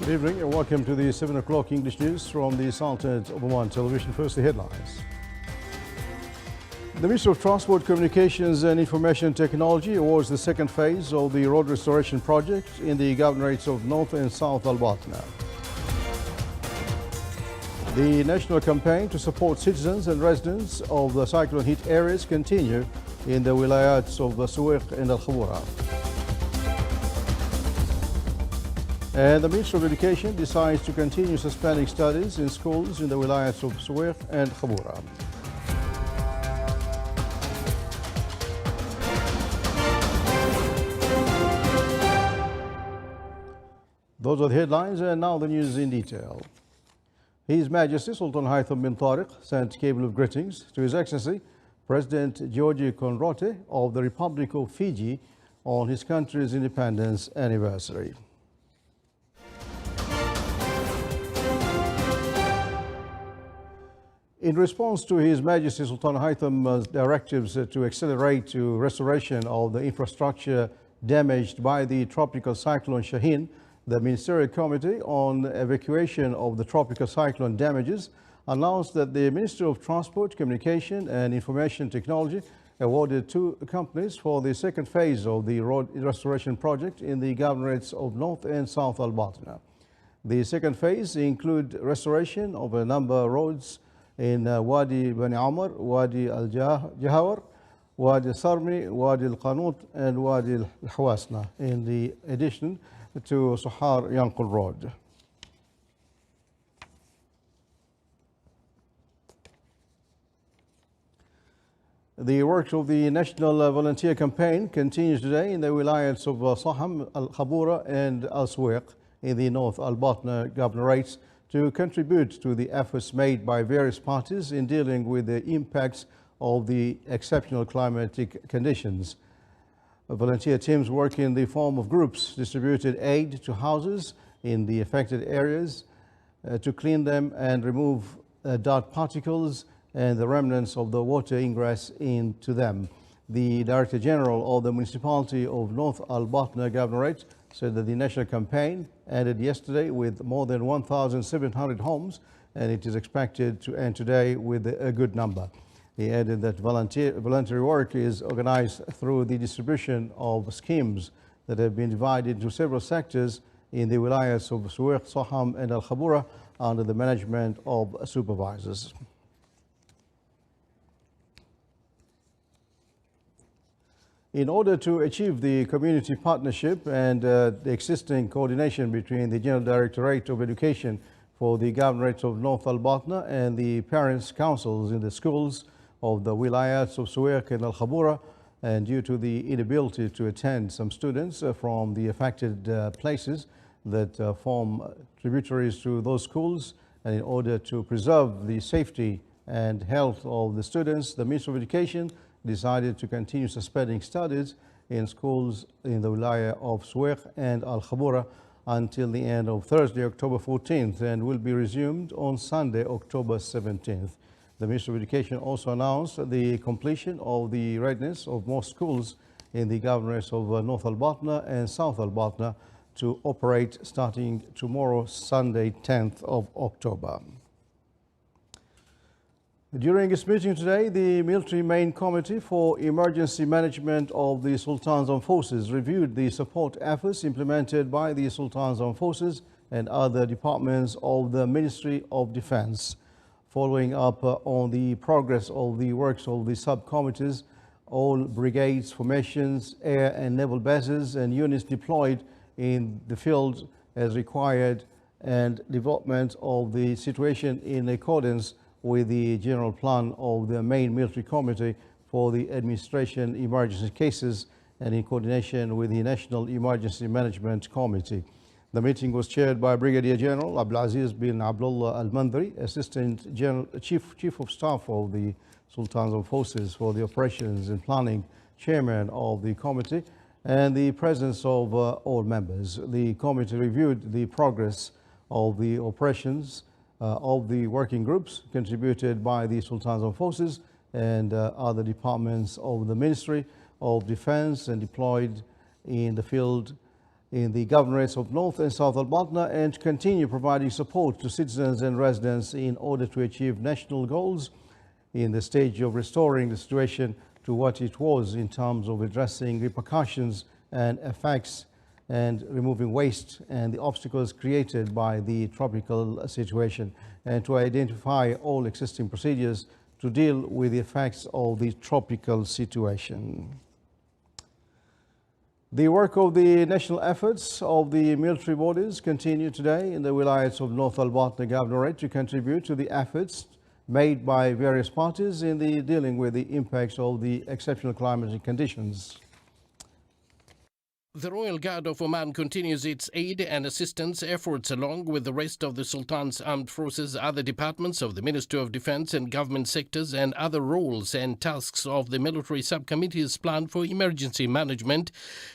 Good evening and welcome to the 7 o'clock English news from the Sultanate of Oman television. First, the headlines. The Ministry of Transport, Communications and Information Technology awards the second phase of the road restoration project in the governorates of North and South Al-Batna. The national campaign to support citizens and residents of the cyclone hit areas continue in the wilayats of Suwaiq and Al-Khabura. And the Ministry of Education decides to continue suspending studies in schools in the wilayats of Suwaiq and Khabura. Those are the headlines, and now the news in detail. His Majesty Sultan Haitham bin Tariq sent cable of greetings to His Excellency President George Conrote of the Republic of Fiji on his country's independence anniversary. In response to His Majesty Sultan Haitham's directives to accelerate to restoration of the infrastructure damaged by the tropical cyclone Shaheen, the Ministerial Committee on Evacuation of the Tropical Cyclone Damages announced that the Ministry of Transport, Communication and Information Technology awarded 2 companies for the second phase of the road restoration project in the governorates of North and South Al-Batna. The second phase includes restoration of a number of roads in Wadi Bani Amr, Wadi Al-Jahawar, Wadi Sarmi, Wadi Al-Qanut and Wadi Al-Hawasna, in the addition to Suhar Yanqul Road. The work of the National Volunteer Campaign continues today in the wilayats of Saham, Al-Khabura and Al-Suwaiq in the North Al-Batna governorates to contribute to the efforts made by various parties in dealing with the impacts of the exceptional climatic conditions. Volunteer teams work in the form of groups, distributed aid to houses in the affected areas to clean them and remove dust particles and the remnants of the water ingress into them. The Director General of the Municipality of North Al-Batna Governorate said that the national campaign ended yesterday with more than 1,700 homes, and it is expected to end today with a good number. He added that voluntary work is organized through the distribution of schemes that have been divided into several sectors in the wilayas of Suwaiq, Saham and Al-Khabura under the management of supervisors. In order to achieve the community partnership and the existing coordination between the General Directorate of Education for the Governorate of North Al-Batna and the parents' councils in the schools of the wilayats of Suwaiq and Al-Khabura, and due to the inability to attend some students from the affected places that form tributaries to those schools, and in order to preserve the safety and health of the students, the Ministry of Education decided to continue suspending studies in schools in the wilaya of Suwaiq and Al-Khabura until the end of Thursday, October 14th, and will be resumed on Sunday, October 17th. The Ministry of Education also announced the completion of the readiness of most schools in the governorates of North Al-Batna and South Al-Batna to operate starting tomorrow, Sunday, 10th of October. During its meeting today, the Military Main Committee for Emergency Management of the Sultan's Armed Forces reviewed the support efforts implemented by the Sultan's Armed Forces and other departments of the Ministry of Defense. Following up on the progress of the works of the subcommittees, all brigades, formations, air and naval bases and units deployed in the field as required, and development of the situation in accordance with the general plan of the main military committee for the administration emergency cases and in coordination with the National Emergency Management Committee. The meeting was chaired by Brigadier General Abdulaziz bin Abdullah Al-Mandri, Assistant General Chief of Staff of the Sultan's Armed Forces for the Operations and Planning, Chairman of the committee, and the presence of all members. The committee reviewed the progress of the operations of the working groups contributed by the Sultan's Armed Forces and other departments of the Ministry of Defense and deployed in the field in the governorates of North and South Al-Batna and continue providing support to citizens and residents in order to achieve national goals in the stage of restoring the situation to what it was in terms of addressing repercussions and effects and removing waste and the obstacles created by the tropical situation, and to identify all existing procedures to deal with the effects of the tropical situation. The work of the national efforts of the military bodies continue today in the wilayas of North Al-Batna Governorate to contribute to the efforts made by various parties in the dealing with the impacts of the exceptional climatic conditions. The Royal Guard of Oman continues its aid and assistance efforts along with the rest of the Sultan's armed forces, other departments of the Ministry of Defense and government sectors, and other roles and tasks of the military subcommittee's plan for emergency management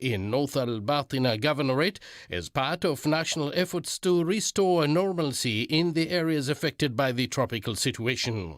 in North Al-Batna Governorate as part of national efforts to restore normalcy in the areas affected by the tropical situation.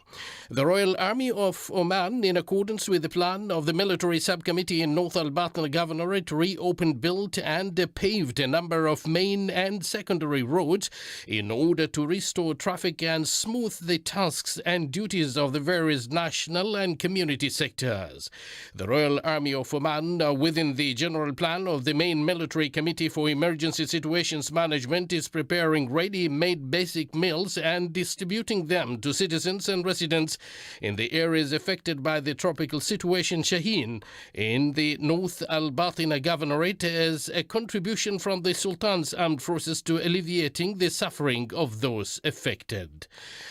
The Royal Army of Oman, in accordance with the plan of the military subcommittee in North Al-Batna Governorate, reopened, built and paved a number of main and secondary roads in order to restore traffic and smooth the tasks and duties of the various national and community sectors. The Royal Army of Oman, within the general plan of the main military committee for emergency situations management, is preparing ready-made basic meals and distributing them to citizens and residents in the areas affected by the tropical situation Shaheen in the North Al-Batna Governorate as a contribution from the Sultan's armed forces to alleviating the suffering of those affected.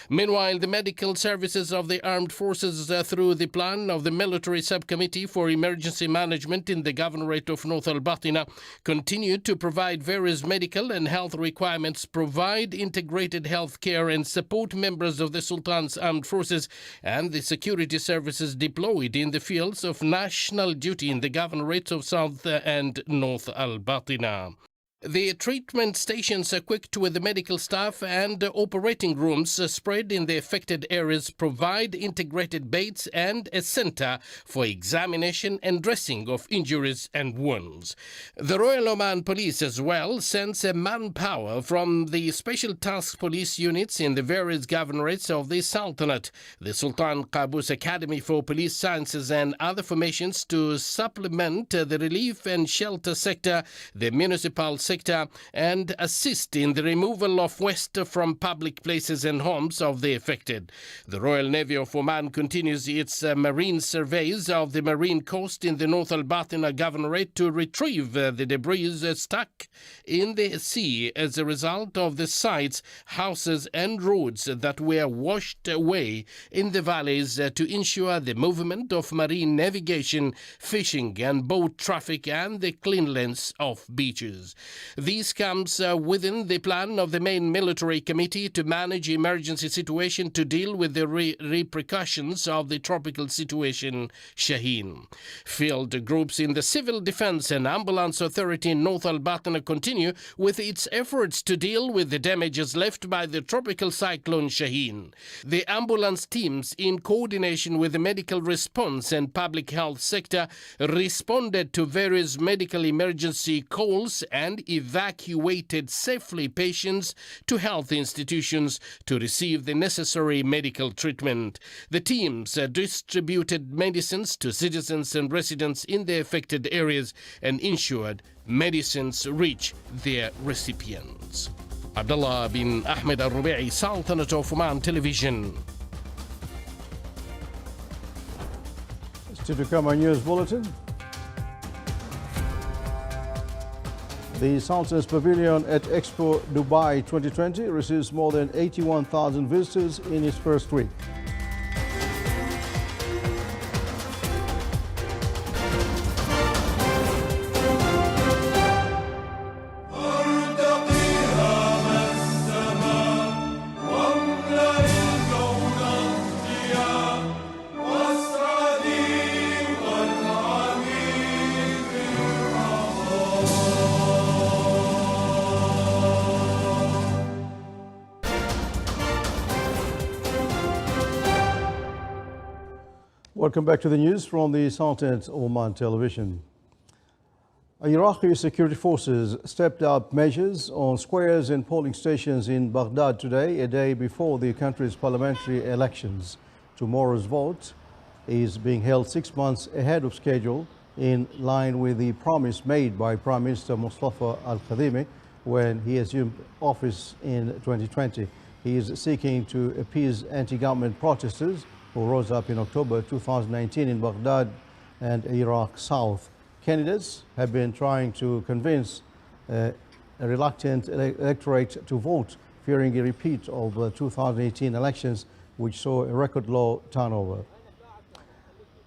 Meanwhile, the medical services of the armed forces through the plan of the military subcommittee for emergency management in the Governorate of North Al-Batna continue to provide various medical and health requirements, provide integrated health care and support members of the Sultan's armed forces and the security services deployed in the fields of national duty in the Governorates of South and North Al-Batna. The treatment stations equipped with the medical staff and operating rooms spread in the affected areas provide integrated beds and a center for examination and dressing of injuries and wounds. The Royal Oman Police as well sends a manpower from the Special Task Police units in the various governorates of the Sultanate, the Sultan Qaboos Academy for Police Sciences and other formations to supplement the relief and shelter sector, the municipal sector, and assist in the removal of waste from public places and homes of the affected. The Royal Navy of Oman continues its marine surveys of the marine coast in the North Al-Batna Governorate to retrieve the debris stuck in the sea as a result of the sites, houses and roads that were washed away in the valleys to ensure the movement of marine navigation, fishing and boat traffic and the cleanliness of beaches. This comes within the plan of the main military committee to manage emergency situation to deal with the repercussions of the tropical situation Shaheen. Field groups in the Civil Defense and Ambulance Authority in North Al-Batna continue with its efforts to deal with the damages left by the tropical cyclone Shaheen. The ambulance teams, in coordination with the medical response and public health sector, responded to various medical emergency calls and evacuated safely patients to health institutions to receive the necessary medical treatment. The teams distributed medicines to citizens and residents in the affected areas and ensured medicines reach their recipients. Abdullah bin Ahmed Al-Rubi'i, Sultanate of Oman Television. Still to come, our news bulletin. The Sultan's Pavilion at Expo Dubai 2020 receives more than 81,000 visitors in its first week. Welcome back to the news from the Sultanate Oman Television. Iraqi security forces stepped up measures on squares and polling stations in Baghdad today, a day before the country's parliamentary elections. Tomorrow's vote is being held 6 months ahead of schedule, in line with the promise made by Prime Minister Mustafa al-Kadhimi when he assumed office in 2020. He is seeking to appease anti-government protesters who rose up in October 2019 in Baghdad and Iraq South. Candidates have been trying to convince a reluctant electorate to vote, fearing a repeat of the 2018 elections, which saw a record low turnover.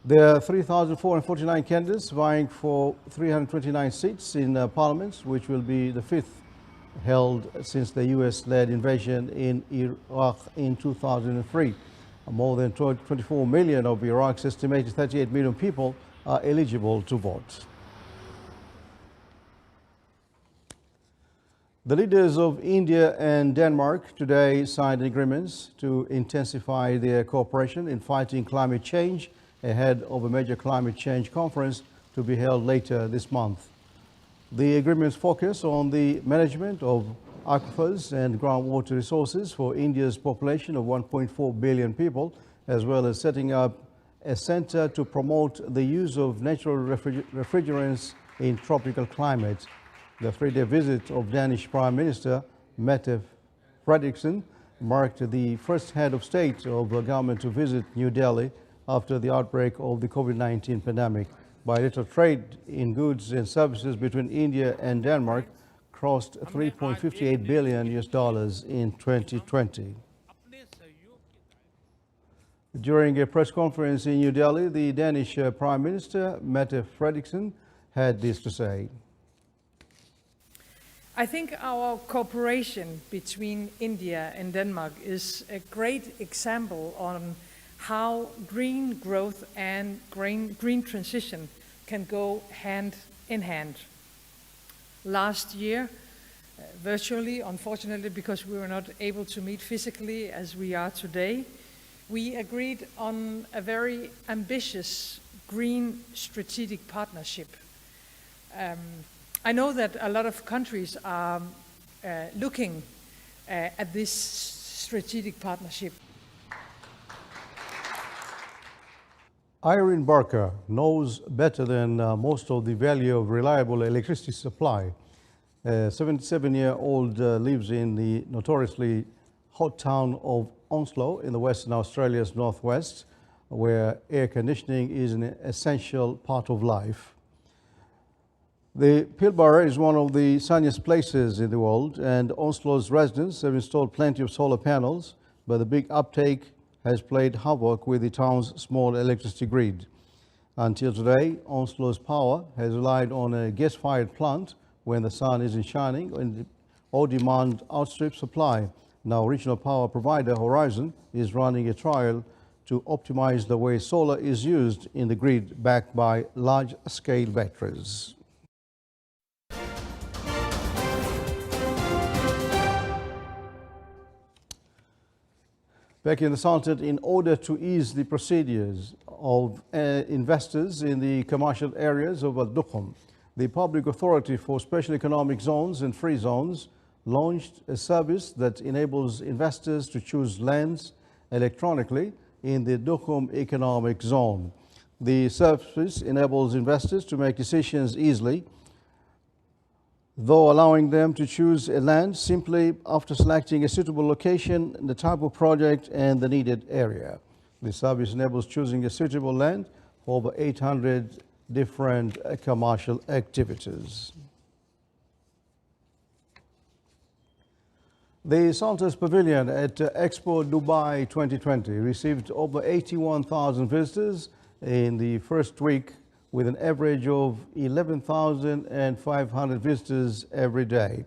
There are 3,449 candidates vying for 329 seats in Parliament, which will be the fifth held since the US-led invasion in Iraq in 2003. More than 24 million of Iraq's estimated 38 million people are eligible to vote. The leaders of India and Denmark today signed agreements to intensify their cooperation in fighting climate change ahead of a major climate change conference to be held later this month. The agreements focus on the management of aquifers and groundwater resources for India's population of 1.4 billion people, as well as setting up a center to promote the use of natural refrigerants in tropical climates. The three-day visit of Danish Prime Minister Mette Frederiksen marked the first head of state of a government to visit New Delhi after the outbreak of the COVID-19 pandemic. Bilateral trade in goods and services between India and Denmark crossed $3.58 billion in 2020. During a press conference in New Delhi, the Danish Prime Minister Mette Frederiksen had this to say. I think our cooperation between India and Denmark is a great example on how green growth and green transition can go hand in hand. Last year, virtually, unfortunately, because we were not able to meet physically as we are today, we agreed on a very ambitious green strategic partnership. I know that a lot of countries are looking at this strategic partnership. Irene Barker knows better than most of the value of reliable electricity supply. A 77-year-old lives in the notoriously hot town of Onslow in the Western Australia's northwest, where air conditioning is an essential part of life. The Pilbara is one of the sunniest places in the world, and Onslow's residents have installed plenty of solar panels, but the big uptake has played havoc with the town's small electricity grid. Until today, Onslow's power has relied on a gas-fired plant when the sun isn't shining or demand outstrips supply. Now, regional power provider Horizon is running a trial to optimize the way solar is used in the grid, backed by large-scale batteries. Back in the Sultan, in order to ease the procedures of investors in the commercial areas of Al Dukhum, the Public Authority for Special Economic Zones and Free Zones launched a service that enables investors to choose lands electronically in the Dukhum Economic Zone. The service enables investors to make decisions easily, though allowing them to choose a land simply after selecting a suitable location, the type of project, and the needed area. The service enables choosing a suitable land for over 800 different commercial activities. The Salters Pavilion at Expo Dubai 2020 received over 81,000 visitors in the first week, with an average of 11,500 visitors every day.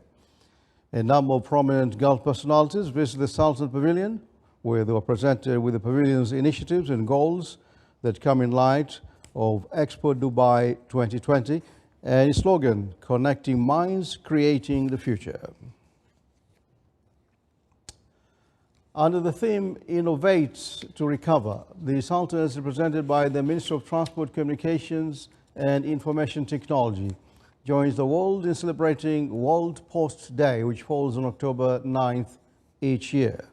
A number of prominent Gulf personalities visited the Sultan Pavilion, where they were presented with the pavilion's initiatives and goals that come in light of Expo Dubai 2020 and its slogan, "Connecting Minds, Creating the Future." Under the theme, Innovate to Recover, the Sultan is represented by the Minister of Transport, Communications and Information Technology. joins the world in celebrating World Post Day, which falls on October 9th each year.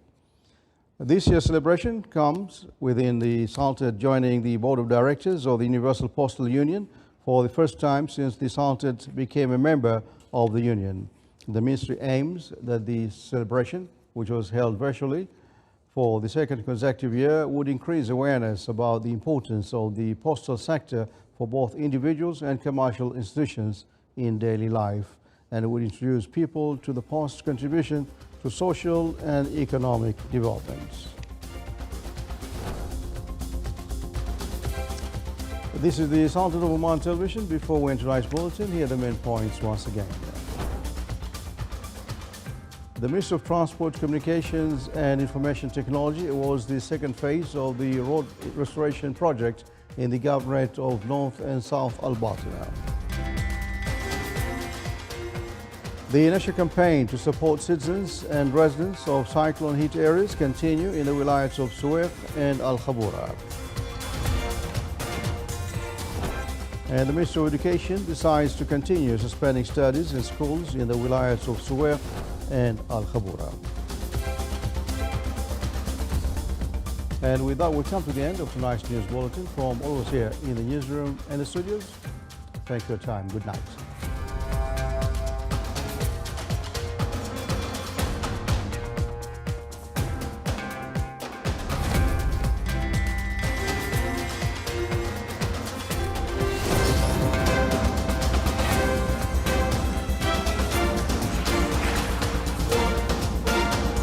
This year's celebration comes within the SALTED joining the Board of Directors of the Universal Postal Union for the first time since the SALTED became a member of the Union. The Ministry aims that the celebration, which was held virtually for the second consecutive year, would increase awareness about the importance of the postal sector for both individuals and commercial institutions in daily life, and it would introduce people to the post's contribution to social and economic development. This is the Sultan of Oman Television. Before we enter tonight's bulletin, here are the main points once again. The Ministry of Transport, Communications and Information Technology awards the second phase of the road restoration project in the Governorate of North and South Al-Batina. The national campaign to support citizens and residents of cyclone-hit areas continue in the wilayats of Suwaiq and Al-Khabura. And the Ministry of Education decides to continue suspending studies in schools in the wilayats of Suwaiq and Al-Khabura. And with that, we come to the end of tonight's news bulletin from all of us here in the newsroom and the studios. Thank you for your time. Good night.